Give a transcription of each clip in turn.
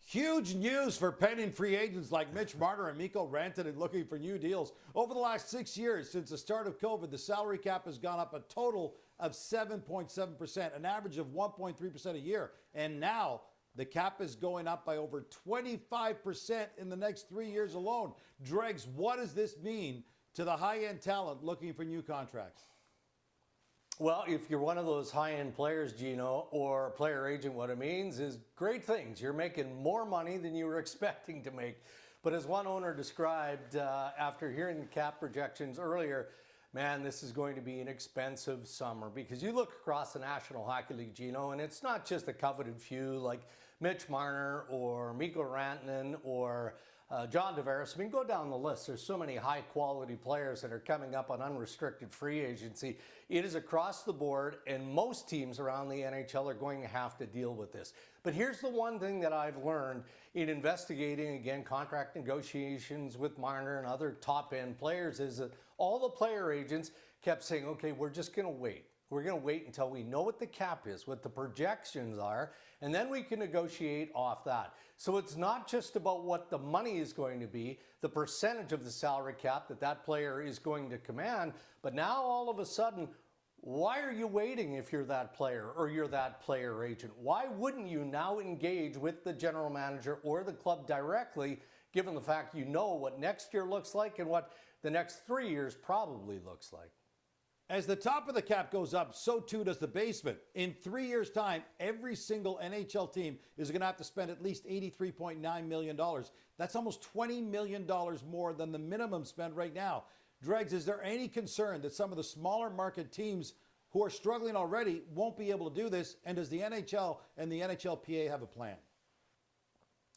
Huge news for pending free agents like Mitch Marner and Mikko Rantanen looking for new deals. Over the last 6 years, since the start of COVID, the salary cap has gone up a total of 7.7%, an average of 1.3% a year. And now the cap is going up by over 25% in the next 3 years alone. Dregs, what does this mean to the high-end talent looking for new contracts? Well, if you're one of those high-end players, Gino, or a player agent, what it means is great things. You're making more money than you were expecting to make. But as one owner described after hearing the cap projections earlier, man, this is going to be an expensive summer, because you look across the National Hockey League, Gino, and it's not just the coveted few like Mitch Marner or Mikko Rantanen or John Tavares. I mean, go down the list. There's so many high-quality players that are coming up on unrestricted free agency. It is across the board, and most teams around the NHL are going to have to deal with this. But here's the one thing that I've learned in investigating, again, contract negotiations with Marner and other top-end players, is that all the player agents kept saying, okay, we're just going to wait. We're going to wait until we know what the cap is, what the projections are, and then we can negotiate off that. So it's not just about what the money is going to be, the percentage of the salary cap that that player is going to command, but now all of a sudden, why are you waiting if you're that player or you're that player agent? Why wouldn't you now engage with the general manager or the club directly, given the fact you know what next year looks like and what the next 3 years probably looks like? As the top of the cap goes up, so too does the basement. In 3 years' time, every single NHL team is going to have to spend at least $83.9 million. That's almost $20 million more than the minimum spend right now. Dregs, is there any concern that some of the smaller market teams who are struggling already won't be able to do this? And does the NHL and the NHLPA have a plan?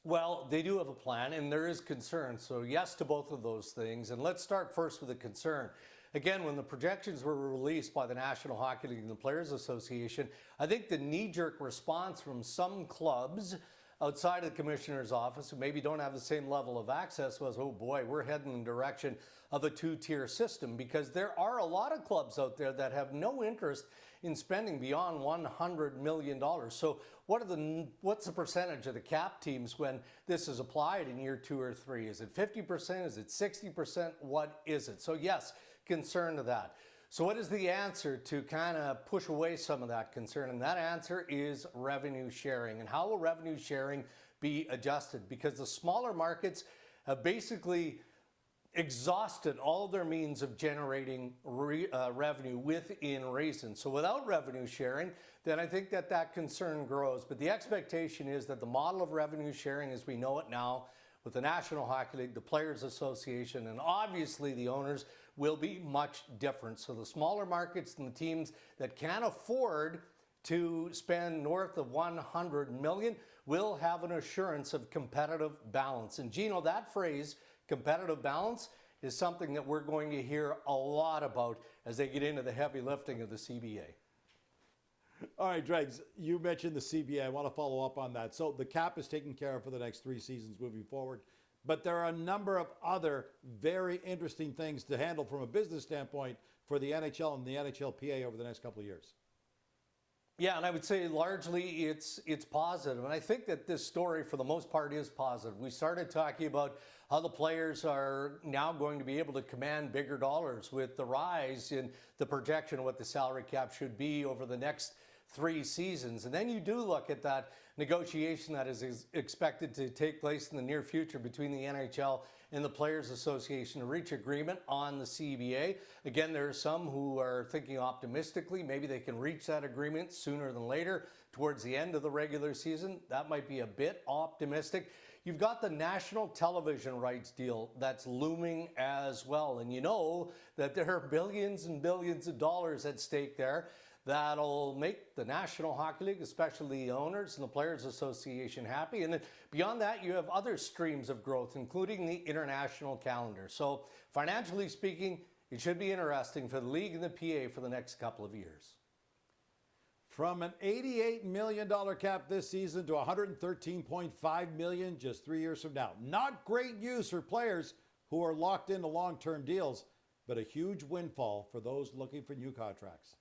Well, they do have a plan, and there is concern. So yes to both of those things. And let's start first with the concern. Again, when the projections were released by the National Hockey League and the Players Association, I think the knee-jerk response from some clubs outside of the commissioner's office who maybe don't have the same level of access was, oh boy, we're heading in the direction of a two-tier system, because there are a lot of clubs out there that have no interest in spending beyond $100 million. So what's the percentage of the cap teams when this is applied in year 2 or 3? Is it 50%? Is it 60%? What is it? So yes, concern to that. So what is the answer to kind of push away some of that concern? And that answer is revenue sharing. And how will revenue sharing be adjusted? Because the smaller markets have basically exhausted all of their means of generating revenue within reason. So without revenue sharing, then I think that concern grows. But the expectation is that the model of revenue sharing as we know it now, with the National Hockey League, the Players Association, and obviously the owners, will be much different. So the smaller markets and the teams that can't afford to spend north of $100 million will have an assurance of competitive balance. And Gino, that phrase, competitive balance, is something that we're going to hear a lot about as they get into the heavy lifting of the CBA. All right, Dregs, you mentioned the CBA. I want to follow up on that. So the cap is taken care of for the next 3 seasons moving forward. But there are a number of other very interesting things to handle from a business standpoint for the NHL and the NHLPA over the next couple of years. Yeah, and I would say largely it's positive. And I think that this story, for the most part, is positive. We started talking about how the players are now going to be able to command bigger dollars with the rise in the projection of what the salary cap should be over the next 3 seasons. And then you do look at that negotiation that is expected to take place in the near future between the NHL and the Players Association to reach agreement on the CBA. Again, there are some who are thinking optimistically. Maybe they can reach that agreement sooner than later, towards the end of the regular season. That might be a bit optimistic. You've got the national television rights deal that's looming as well. And you know that there are billions and billions of dollars at stake there that'll make the National Hockey League, especially the owners and the Players Association, happy. And then beyond that, you have other streams of growth, including the international calendar. So financially speaking, it should be interesting for the league and the PA for the next couple of years. From an $88 million cap this season to $113.5 million just 3 years from now. Not great news for players who are locked into long-term deals, but a huge windfall for those looking for new contracts.